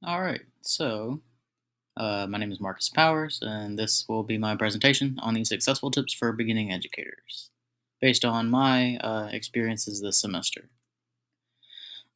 All right. My name is Marcus Powers, and this will be my presentation on the successful tips for beginning educators, based on my experiences this semester.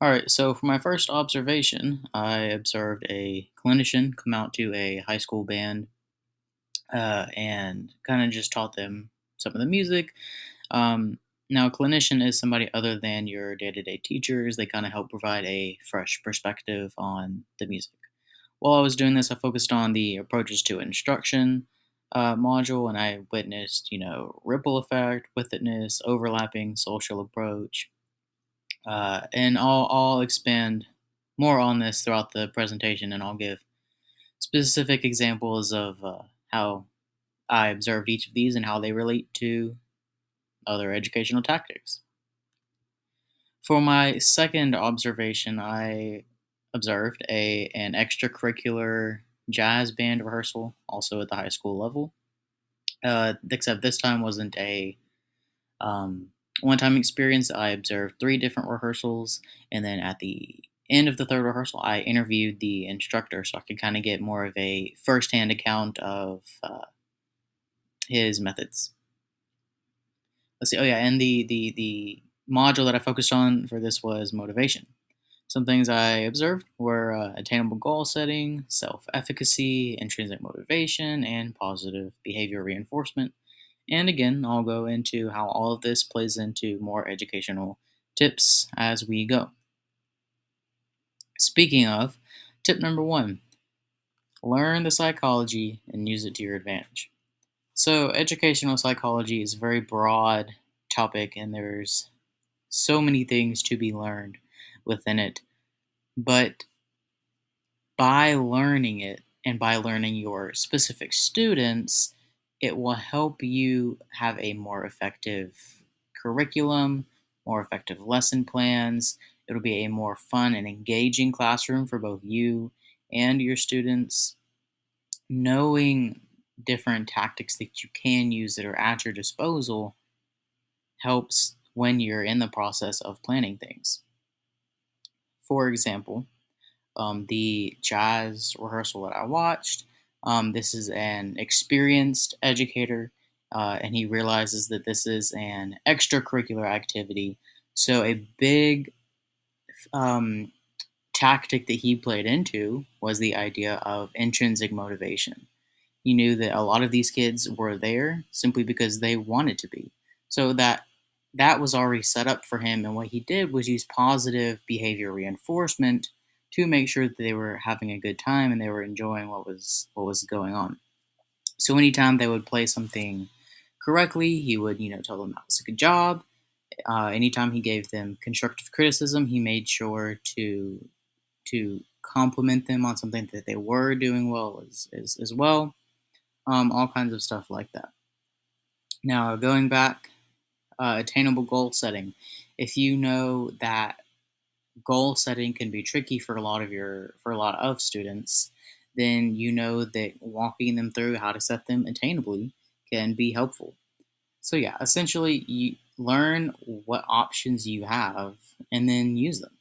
All right. So, for my first observation, I observed a clinician come out to a high school band and kind of just taught them some of the music. Um, Now, a clinician is somebody other than your day to day teachers. They kind of help provide a fresh perspective on the music. While I was doing this, I focused on the approaches to instruction module, and I witnessed, ripple effect, witness, overlapping, social approach, and I'll expand more on this throughout the presentation, and I'll give specific examples of how I observed each of these and how they relate to other educational tactics. For my second observation, I observed an extracurricular jazz band rehearsal, also at the high school level. Except this time wasn't a um, one-time experience. I observed three different rehearsals, and then at the end of the third rehearsal, I interviewed the instructor so I could kind of get more of a firsthand account of his methods. Let's see. Oh yeah, and the module that I focused on for this was motivation. Some things I observed were attainable goal setting, self efficacy, intrinsic motivation, and positive behavior reinforcement. And again, I'll go into how all of this plays into more educational tips as we go. Speaking of, tip number one, learn the psychology and use it to your advantage. So, educational psychology is a very broad topic, and there's so many things to be learned within it. But by learning it and by learning your specific students, it will help you have a more effective curriculum, more effective lesson plans. It'll be a more fun and engaging classroom for both you and your students. Knowing different tactics that you can use that are at your disposal helps when you're in the process of planning things. For example, the jazz rehearsal that I watched. This is an experienced educator, and he realizes that this is an extracurricular activity. So, a big um, tactic that he played into was the idea of intrinsic motivation. He knew that a lot of these kids were there simply because they wanted to be. So that was already set up for him, and what he did was use positive behavior reinforcement to make sure that they were having a good time and they were enjoying what was going on. So anytime they would play something correctly, he would tell them that was a good job. Anytime he gave them constructive criticism, he made sure to compliment them on something that they were doing well as well, all kinds of stuff like that. Now, going back, attainable goal setting. If you know that goal setting can be tricky for a lot of students, then you know that walking them through how to set them attainably can be helpful. So yeah, essentially, you learn what options you have and then use them.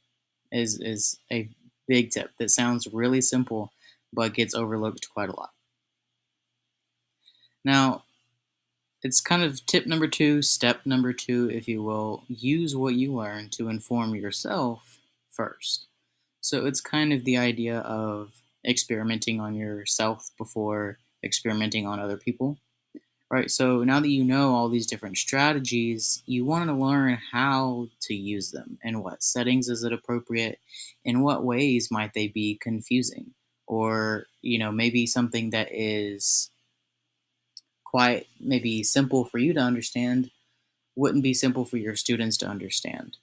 Is a big tip that sounds really simple, but gets overlooked quite a lot. Now, it's kind of tip number two, step number two, if you will. Use what you learn to inform yourself first. So it's kind of the idea of experimenting on yourself before experimenting on other people, right? So now that you know all these different strategies, you want to learn how to use them. In what settings is it appropriate? In what ways might they be confusing? Or, maybe something that is quite maybe simple for you to understand wouldn't be simple for your students to understand.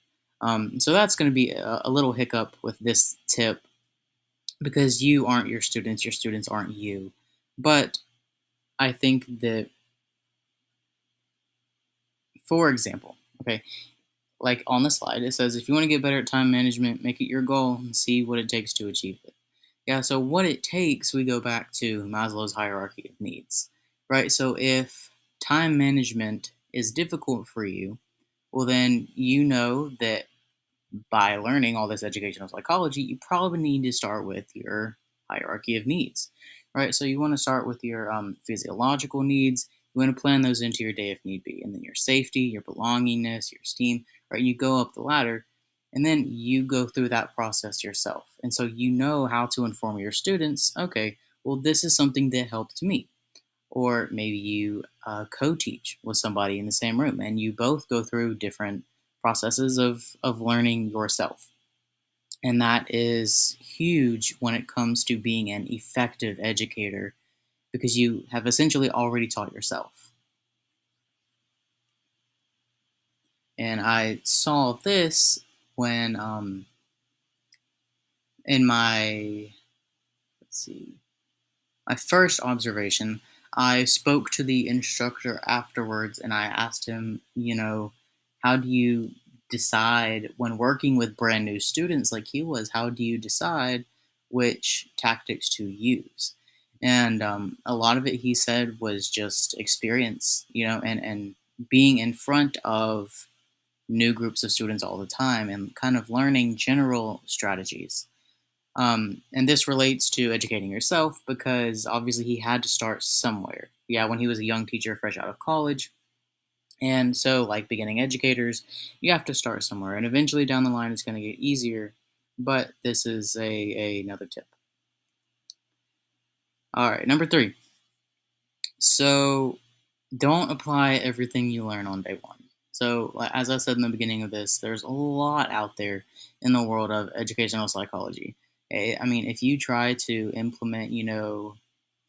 So that's going to be a little hiccup with this tip because you aren't your students aren't you. But I think that, for example, okay, like on the slide, it says if you want to get better at time management, make it your goal and see what it takes to achieve it. Yeah, so what it takes, we go back to Maslow's hierarchy of needs, right? So if time management is difficult for you, well, then you know that by learning all this educational psychology, you probably need to start with your hierarchy of needs, right? So you want to start with your physiological needs. You want to plan those into your day if need be, and then your safety, your belongingness, your esteem, right? You go up the ladder, and then you go through that process yourself, and so you know how to inform your students. Okay, well, this is something that helped me, or maybe you co-teach with somebody in the same room and you both go through different processes of learning yourself, and that is huge when it comes to being an effective educator because you have essentially already taught yourself. And I saw this when in my, let's see, my first observation, I spoke to the instructor afterwards and I asked him, how do you decide when working with brand new students like he was, how do you decide which tactics to use? And a lot of it he said was just experience, and being in front of new groups of students all the time and kind of learning general strategies. And this relates to educating yourself because obviously he had to start somewhere. Yeah, when he was a young teacher fresh out of college. And so, like beginning educators, you have to start somewhere. And eventually down the line, it's going to get easier. But this is another tip. All right, number three. So, don't apply everything you learn on day one. So, like, as I said in the beginning of this, there's a lot out there in the world of educational psychology. I mean, if you try to implement,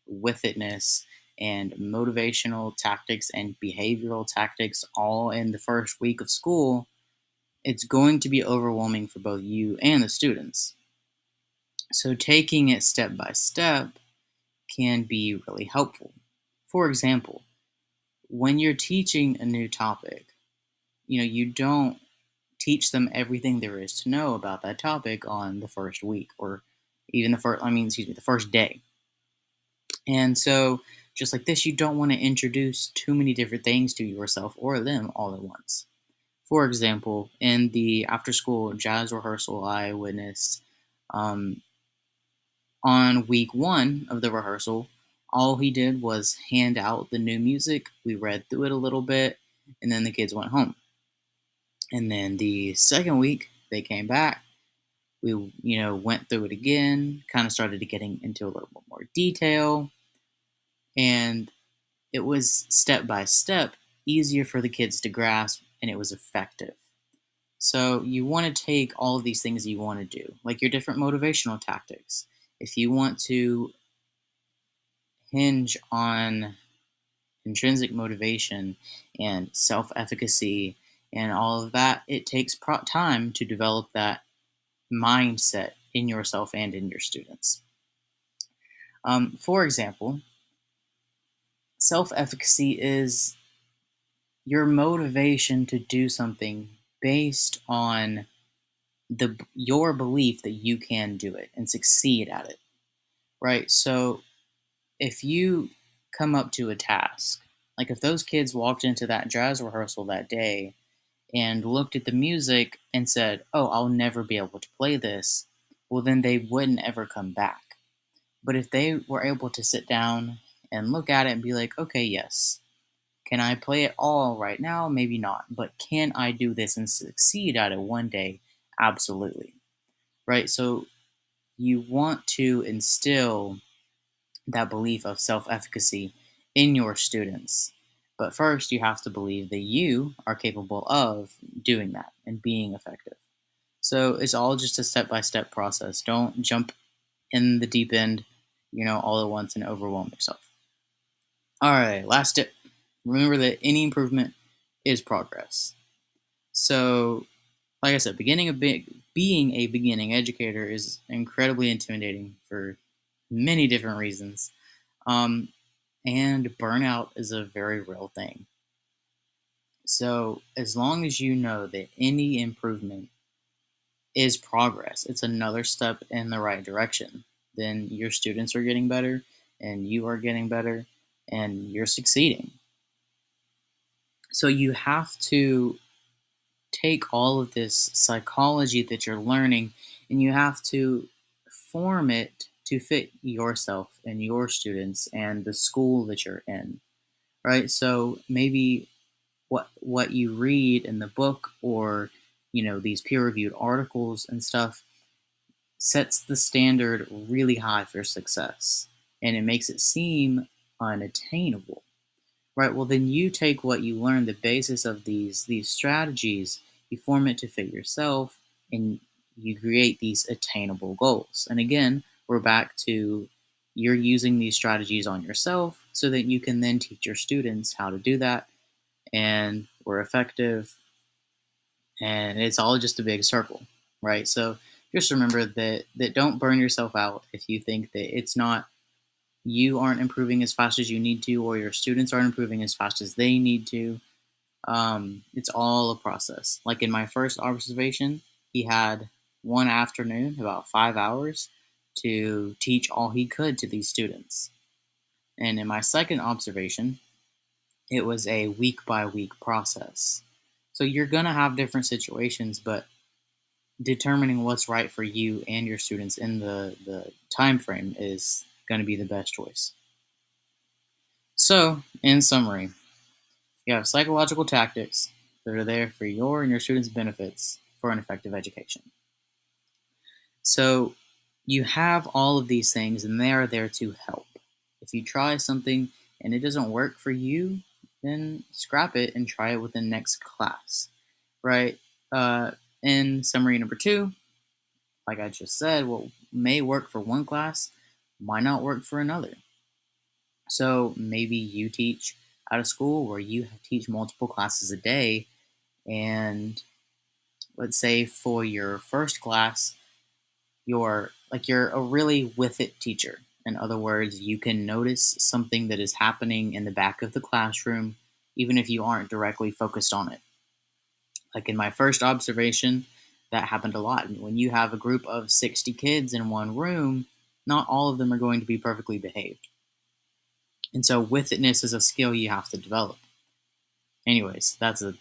with itness and motivational tactics and behavioral tactics all in the first week of school, it's going to be overwhelming for both you and the students. So, taking it step by step can be really helpful. For example, when you're teaching a new topic, you don't teach them everything there is to know about that topic on the first week or even the first day. And so, just like this, you don't want to introduce too many different things to yourself or them all at once. For example, in the after school jazz rehearsal I witnessed um, on week one of the rehearsal, all he did was hand out the new music. We read through it a little bit, and then the kids went home. And then the second week, they came back. We, went through it again, kind of started getting into a little bit more detail. And it was step by step easier for the kids to grasp and it was effective. So you want to take all of these things you want to do, like your different motivational tactics. If you want to hinge on intrinsic motivation and self efficacy and all of that, it takes time to develop that mindset in yourself and in your students. For example, self efficacy is your motivation to do something based on your belief that you can do it and succeed at it, right? So if you come up to a task, like if those kids walked into that jazz rehearsal that day and looked at the music and said, "Oh, I'll never be able to play this," well, then they wouldn't ever come back. But if they were able to sit down and look at it and be like, "Okay, yes, can I play it all right now? Maybe not. But can I do this and succeed at it one day? Absolutely." Right? So you want to instill that belief of self efficacy in your students. But first, you have to believe that you are capable of doing that and being effective. So it's all just a step by step process. Don't jump in the deep end, all at once and overwhelm yourself. All right, last tip. Remember that any improvement is progress. So, like I said, being a beginning educator is incredibly intimidating for many different reasons. Um, and burnout is a very real thing. So, as long as you know that any improvement is progress, it's another step in the right direction, then your students are getting better, and you are getting better, and you're succeeding. So, you have to take all of this psychology that you're learning and you have to form it to fit yourself and your students and the school that you're in, right? So maybe what you read in the book or these peer reviewed articles and stuff sets the standard really high for success and it makes it seem unattainable. Right. Well, then you take what you learn, the basis of these strategies, you form it to fit yourself, and you create these attainable goals. And again, we're back to you're using these strategies on yourself so that you can then teach your students how to do that, and we're effective, and it's all just a big circle, right? So just remember that don't burn yourself out if you think that it's not you aren't improving as fast as you need to, or your students aren't improving as fast as they need to. It's all a process. Like in my first observation, he had one afternoon, about 5 hours, to teach all he could to these students. And in my second observation, it was a week by week process. So you're going to have different situations, but determining what's right for you and your students in the time frame is going to be the best choice. So, in summary, you have psychological tactics that are there for your and your students' benefits for an effective education. So you have all of these things, and they are there to help. If you try something and it doesn't work for you, then scrap it and try it with the next class, right? Uh, in summary number two, like I just said, what may work for one class might not work for another. So maybe you teach at a school where you teach multiple classes a day, and let's say for your first class, you're a really with it teacher. In other words, you can notice something that is happening in the back of the classroom, even if you aren't directly focused on it. Like in my first observation, that happened a lot. When you have a group of 60 kids in one room, not all of them are going to be perfectly behaved. And so, with itness is a skill you have to develop. Anyways, that's a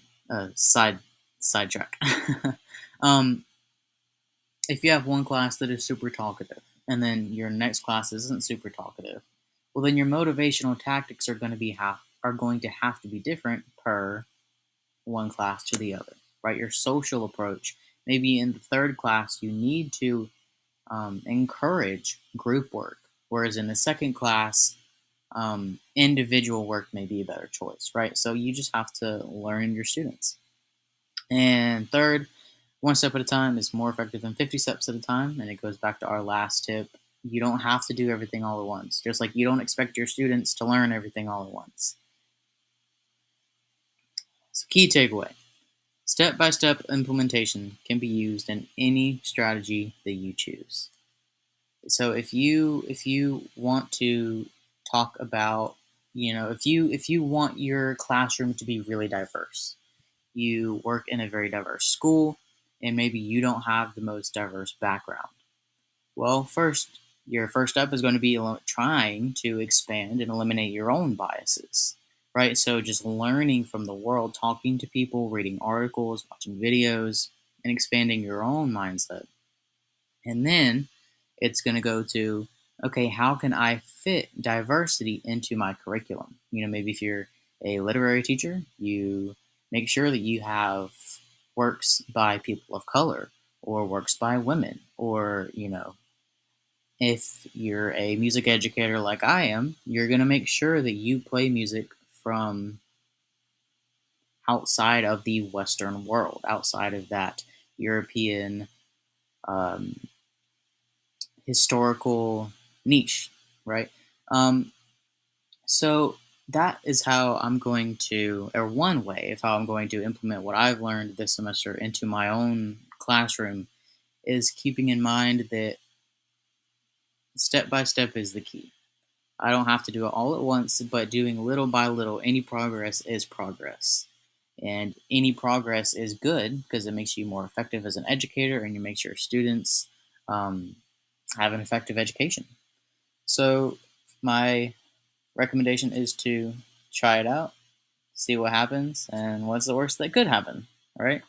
sidetrack. um, if you have one class that is super talkative and then your next class isn't super talkative, well then your motivational tactics are going to have to be different per one class to the other, right? Your social approach, maybe in the third class you need to encourage group work, whereas in the second class, individual work may be a better choice, right? So you just have to learn your students. And third, one step at a time is more effective than 50 steps at a time. And it goes back to our last tip. You don't have to do everything all at once, just like you don't expect your students to learn everything all at once. So, key takeaway: step by step implementation can be used in any strategy that you choose. So, if you want to talk about, if you want your classroom to be really diverse, you work in a very diverse school, and maybe you don't have the most diverse background. Well, your first step is going to be trying to expand and eliminate your own biases, right? So just learning from the world, talking to people, reading articles, watching videos, and expanding your own mindset. And then it's going to go to, okay, how can I fit diversity into my curriculum? Maybe if you're a literary teacher, you make sure that you have works by people of color or works by women, or if you're a music educator like I am, you're going to make sure that you play music from outside of the Western world, outside of that European um, historical niche, right? Um, so that is how I'm going to, or one way of how I'm going to implement what I've learned this semester into my own classroom, is keeping in mind that step by step is the key. I don't have to do it all at once, but doing little by little, any progress is progress. And any progress is good because it makes you more effective as an educator and it makes your students um, have an effective education. So, my recommendation is to try it out, see what happens, and what's the worst that could happen. All right.